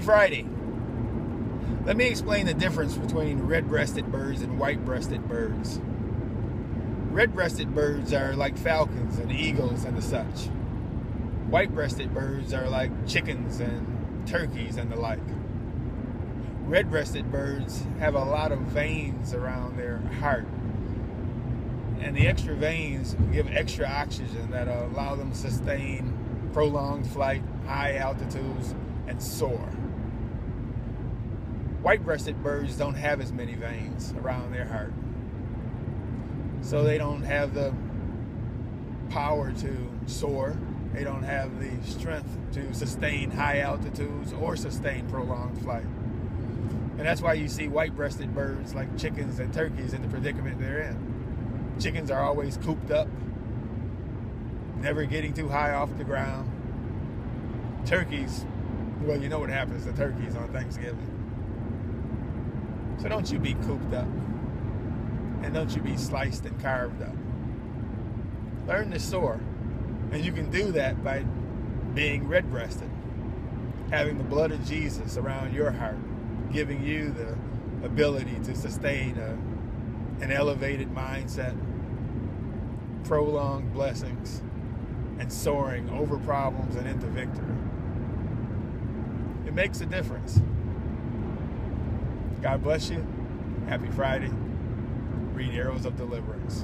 Friday. Let me explain the difference between red-breasted birds and white-breasted birds. Red-breasted birds are like falcons and eagles and the such. White-breasted birds are like chickens and turkeys and the like. Red-breasted birds have a lot of veins around their heart. And the extra veins give extra oxygen that allow them to sustain prolonged flight, high altitudes, and soar. White-breasted birds don't have as many veins around their heart. So they don't have the power to soar. They don't have the strength to sustain high altitudes or sustain prolonged flight. And that's why you see white-breasted birds like chickens and turkeys in the predicament they're in. Chickens are always cooped up, never getting too high off the ground. Turkeys, well, you know what happens to turkeys on Thanksgiving. So don't you be cooped up, and don't you be sliced and carved up. Learn to soar, and you can do that by being red-breasted, having the blood of Jesus around your heart, giving you the ability to sustain an elevated mindset, prolonged blessings, and soaring over problems and into victory. It makes a difference. God bless you. Happy Friday. Read Arrows of Deliverance.